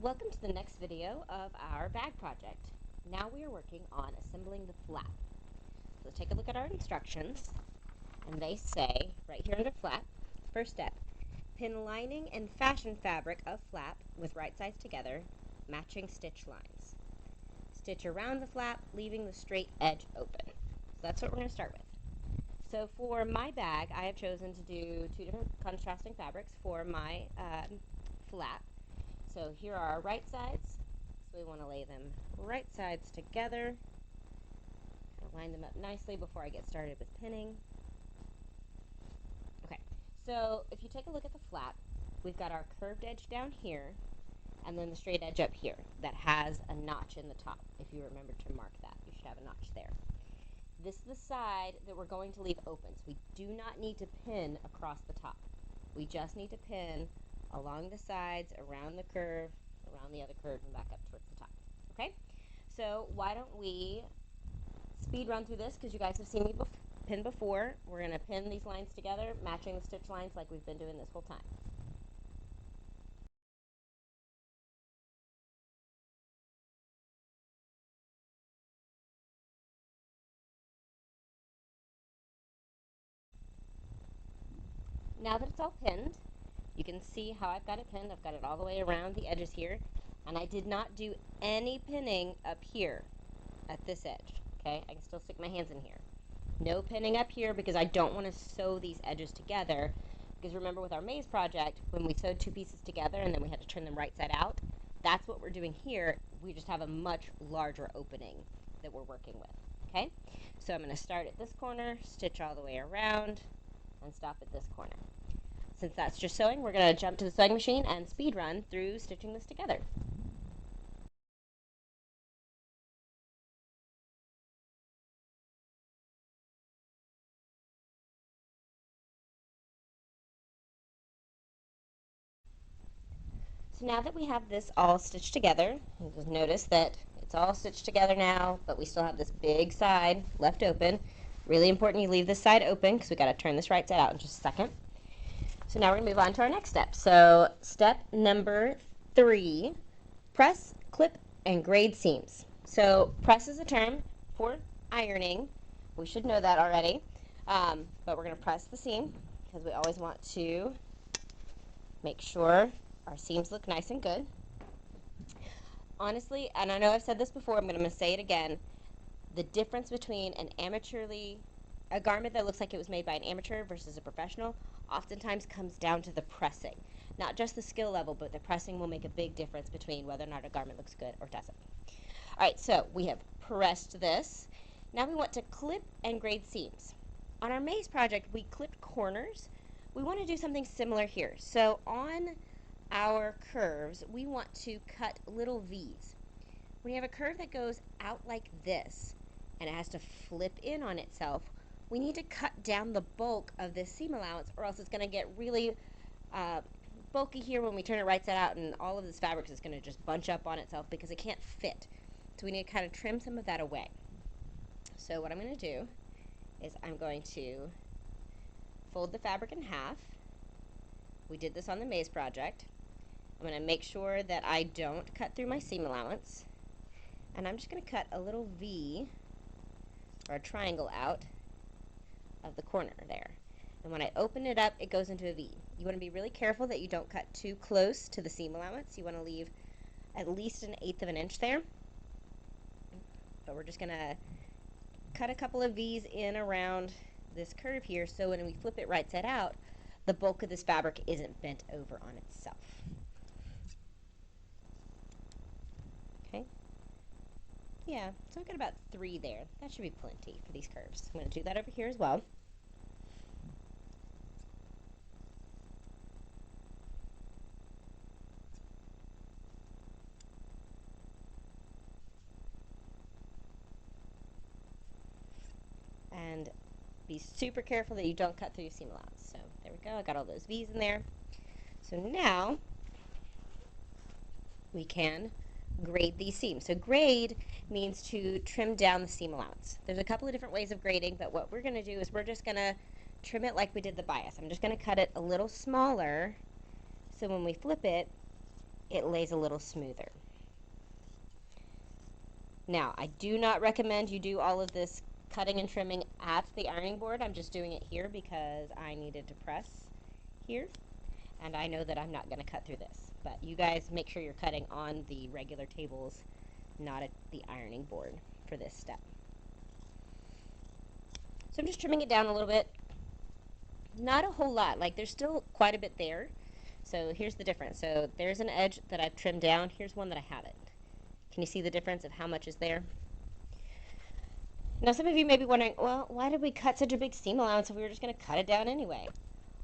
Welcome to the next video of our bag project. Now we are working on assembling the flap. So let's take a look at our instructions, and they say right here under flap, first step, pin lining and fashion fabric of flap with right sides together, matching stitch lines. Stitch around the flap, leaving the straight edge open. So that's what we're going to start with. So for my bag, I have chosen to do two different contrasting fabrics for my flap. So here are our right sides. So we want to lay them right sides together. Line them up nicely before I get started with pinning. Okay, so if you take a look at the flap, we've got our curved edge down here and then the straight edge up here that has a notch in the top. If you remember to mark that, you should have a notch there. This is the side that we're going to leave open. So we do not need to pin across the top. We just need to pin along the sides, around the curve, around the other curve, and back up towards the top. Okay? So why don't we speed run through this, because you guys have seen me pin before. We're going to pin these lines together, matching the stitch lines like we've been doing this whole time. Now that it's all pinned, you can see how I've got it pinned. I've got it all the way around the edges here, and I did not do any pinning up here at this edge. Okay, I can still stick my hands in here. No pinning up here because I don't want to sew these edges together, because remember with our maze project, when we sewed two pieces together and then we had to turn them right side out, that's what we're doing here. We just have a much larger opening that we're working with. Okay, so I'm going to start at this corner, stitch all the way around, and stop at this corner. Since that's just sewing, we're going to jump to the sewing machine and speed run through stitching this together. So now that we have this all stitched together, you just notice that it's all stitched together now, but we still have this big side left open. Really important you leave this side open because we got to turn this right side out in just a second. So now we're going to move on to our next step. So step number 3, press, clip, and grade seams. So press is a term for ironing. We should know that already. But we're going to press the seam because we always want to make sure our seams look nice and good. Honestly, and I know I've said this before, I'm going to say it again, the difference between a garment that looks like it was made by an amateur versus a professional oftentimes comes down to the pressing. Not just the skill level, but the pressing will make a big difference between whether or not a garment looks good or doesn't. All right, so we have pressed this. Now we want to clip and grade seams. On our maze project, we clipped corners. We want to do something similar here. So on our curves, we want to cut little V's. When you have a curve that goes out like this and it has to flip in on itself, we need to cut down the bulk of this seam allowance, or else it's going to get really bulky here when we turn it right side out, and all of this fabric is going to just bunch up on itself because it can't fit. So we need to kind of trim some of that away. So what I'm going to do is I'm going to fold the fabric in half. We did this on the maze project. I'm going to make sure that I don't cut through my seam allowance. And I'm just going to cut a little V or a triangle out of the corner there. And when I open it up, it goes into a V. You want to be really careful that you don't cut too close to the seam allowance. You want to leave at least 1/8 of an inch there. But we're just going to cut a couple of V's in around this curve here, so when we flip it right side out, the bulk of this fabric isn't bent over on itself. Okay? Yeah, so I've got about 3 there. That should be plenty for these curves. I'm going to do that over here as well. And be super careful that you don't cut through your seam allowance. So there we go. I got all those V's in there. So now we can grade these seams. So grade means to trim down the seam allowance. There's a couple of different ways of grading, but what we're going to do is we're just going to trim it like we did the bias. I'm just going to cut it a little smaller so when we flip it, it lays a little smoother. Now, I do not recommend you do all of this cutting and trimming at the ironing board. I'm just doing it here because I needed to press here, and I know that I'm not going to cut through this. But you guys make sure you're cutting on the regular tables, not at the ironing board for this step. So I'm just trimming it down a little bit. Not a whole lot, like there's still quite a bit there. So here's the difference. So there's an edge that I've trimmed down. Here's one that I haven't. Can you see the difference of how much is there? Now some of you may be wondering, well, why did we cut such a big seam allowance if we were just going to cut it down anyway?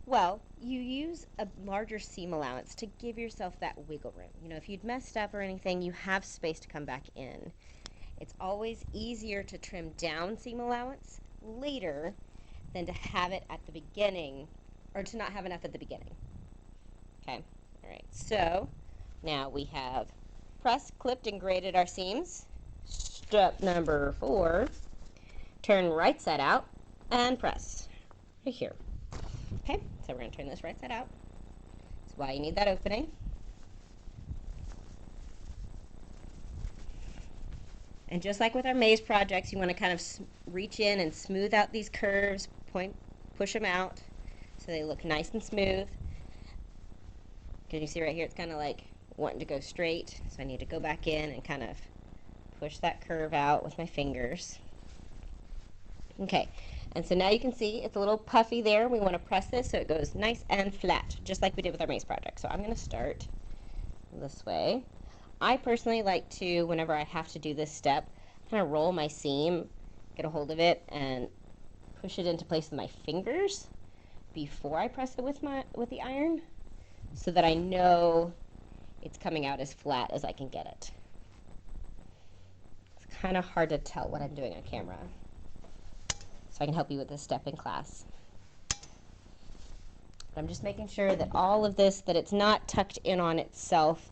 Well, you use a larger seam allowance to give yourself that wiggle room. You know, if you'd messed up or anything, you have space to come back in. It's always easier to trim down seam allowance later than to have it at the beginning, or to not have enough at the beginning. Okay, all right, so now we have pressed, clipped, and graded our seams. Step number 4, turn right side out and press right here. Okay, so we're going to turn this right side out. That's why you need that opening. And just like with our maze projects, you want to kind of reach in and smooth out these curves, push them out so they look nice and smooth. Can you see right here, it's kind of like wanting to go straight, so I need to go back in and kind of push that curve out with my fingers. Okay, and so now you can see it's a little puffy there. We want to press this so it goes nice and flat, just like we did with our maze project. So I'm going to start this way. I personally like to, whenever I have to do this step, kind of roll my seam, get a hold of it, and push it into place with my fingers before I press it with the iron, so that I know it's coming out as flat as I can get it. It's kind of hard to tell what I'm doing on camera, so I can help you with this step in class. But I'm just making sure that all of this, that it's not tucked in on itself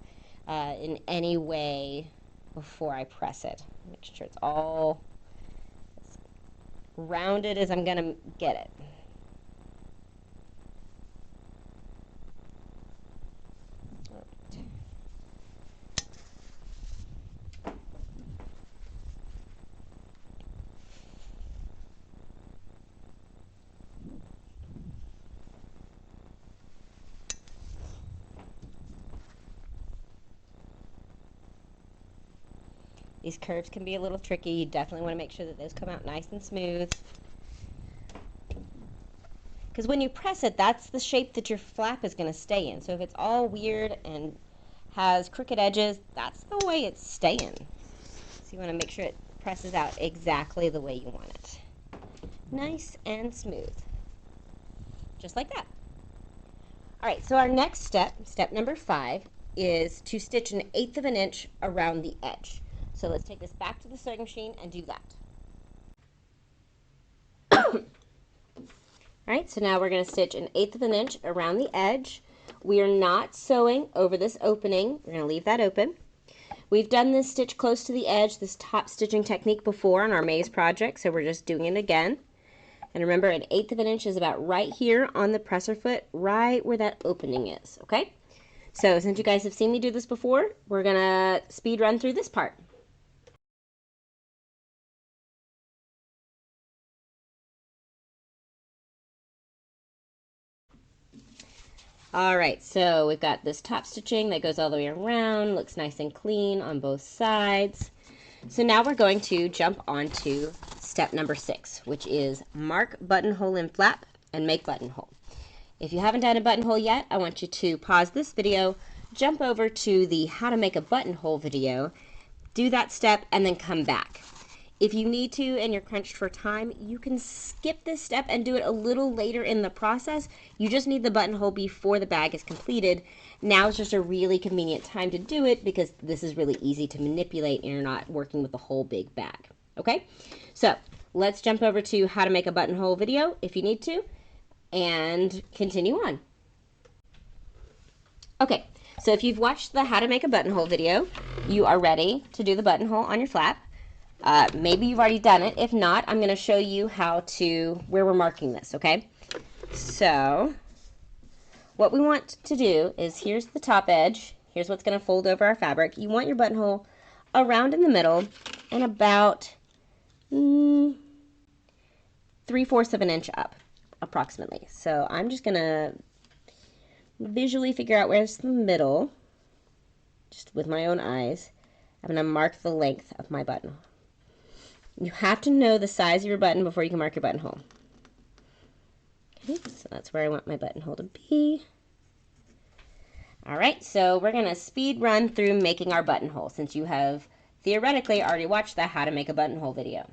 in any way before I press it. Make sure it's all as rounded as I'm going to get it. These curves can be a little tricky. You definitely want to make sure that those come out nice and smooth. Because when you press it, that's the shape that your flap is going to stay in. So if it's all weird and has crooked edges, that's the way it's staying. So you want to make sure it presses out exactly the way you want it. Nice and smooth. Just like that. All right, so our next step, step number 5, is to stitch 1/8 of an inch around the edge. So let's take this back to the sewing machine and do that. All right, so now we're going to stitch 1/8 of an inch around the edge. We are not sewing over this opening. We're going to leave that open. We've done this stitch close to the edge, this top stitching technique before on our maze project, so we're just doing it again. And remember, 1/8 of an inch is about right here on the presser foot, right where that opening is, okay? So since you guys have seen me do this before, we're going to speed run through this part. Alright, so we've got this top stitching that goes all the way around, looks nice and clean on both sides. So now we're going to jump on to step number 6, which is mark buttonhole in flap and make buttonhole. If you haven't done a buttonhole yet, I want you to pause this video, jump over to the how to make a buttonhole video, do that step, and then come back. If you need to and you're crunched for time, you can skip this step and do it a little later in the process. You just need the buttonhole before the bag is completed. Now is just a really convenient time to do it because this is really easy to manipulate and you're not working with the whole big bag. Okay, so let's jump over to how to make a buttonhole video if you need to and continue on. Okay, so if you've watched the how to make a buttonhole video, you are ready to do the buttonhole on your flap. Maybe you've already done it. If not, I'm going to show you where we're marking this, okay? So what we want to do is, here's the top edge, Here's what's going to fold over our fabric. You want your buttonhole around in the middle and about 3/4 of an inch up, approximately. So I'm just going to visually figure out where's the middle, just with my own eyes. I'm going to mark the length of my buttonhole. You have to know the size of your button before you can mark your buttonhole. Okay, so that's where I want my buttonhole to be. All right, so we're gonna speed run through making our buttonhole since you have theoretically already watched the how to make a buttonhole video.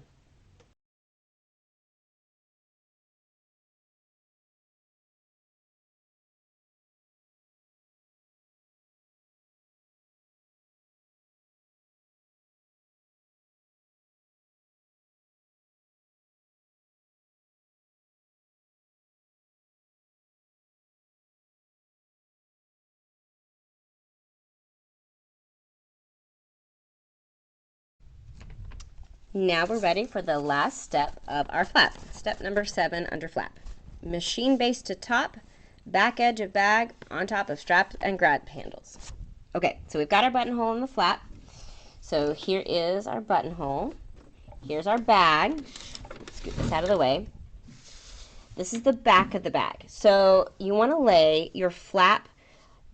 Now we're ready for the last step of our flap. Step number 7 under flap. Machine base to top, back edge of bag on top of strap and grab handles. Okay, so we've got our buttonhole in the flap. So here is our buttonhole. Here's our bag. Scoot this out of the way. This is the back of the bag. So you want to lay your flap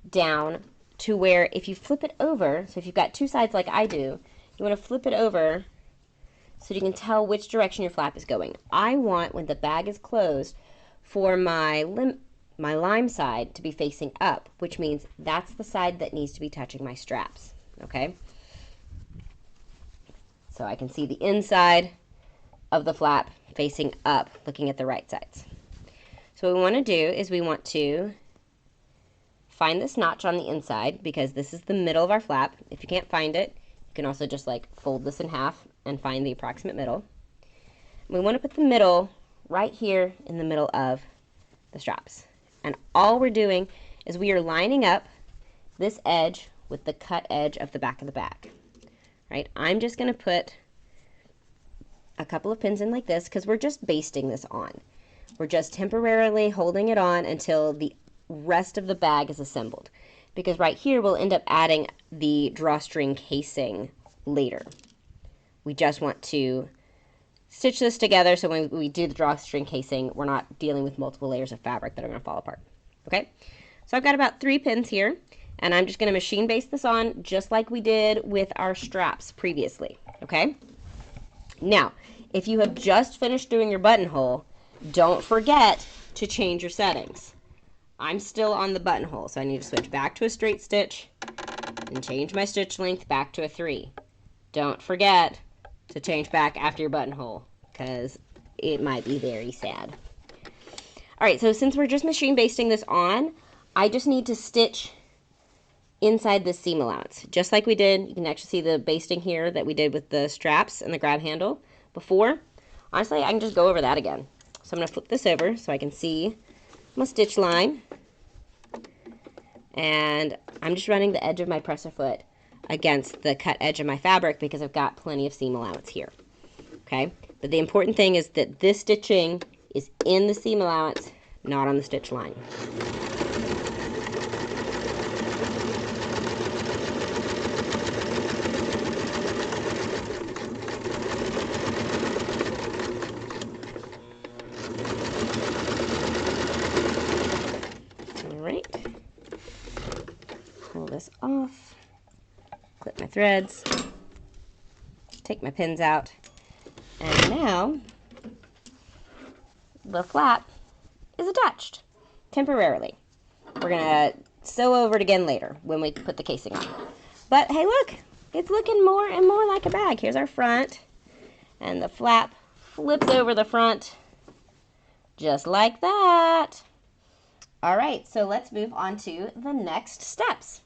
down to where if you flip it over, so if you've got two sides like I do, you want to flip it over so you can tell which direction your flap is going. I want, when the bag is closed, for my lime side to be facing up, which means that's the side that needs to be touching my straps, okay? So I can see the inside of the flap facing up, looking at the right sides. So what we want to do is we want to find this notch on the inside because this is the middle of our flap. If you can't find it, you can also just like fold this in half and find the approximate middle. We want to put the middle right here in the middle of the straps. And all we're doing is we are lining up this edge with the cut edge of the back of the bag. Right? I'm just going to put a couple of pins in like this because we're just basting this on. We're just temporarily holding it on until the rest of the bag is assembled. Because right here we'll end up adding the drawstring casing later. We just want to stitch this together so when we do the drawstring casing, we're not dealing with multiple layers of fabric that are going to fall apart. Okay, so I've got about 3 pins here, and I'm just going to machine base this on just like we did with our straps previously. Okay, now if you have just finished doing your buttonhole, don't forget to change your settings. I'm still on the buttonhole, so I need to switch back to a straight stitch and change my stitch length back to a 3. Don't forget to change back after your buttonhole because it might be very sad. All right, so since we're just machine basting this on, I just need to stitch inside the seam allowance. Just like we did, you can actually see the basting here that we did with the straps and the grab handle before. Honestly, I can just go over that again. So I'm going to flip this over so I can see my stitch line. And I'm just running the edge of my presser foot against the cut edge of my fabric because I've got plenty of seam allowance here. Okay, but the important thing is that this stitching is in the seam allowance, not on the stitch line. All right, pull this off. Clip my threads, take my pins out, and now the flap is attached temporarily. We're going to sew over it again later when we put the casing on. But hey, look, it's looking more and more like a bag. Here's our front, and the flap flips over the front just like that. All right, so let's move on to the next steps.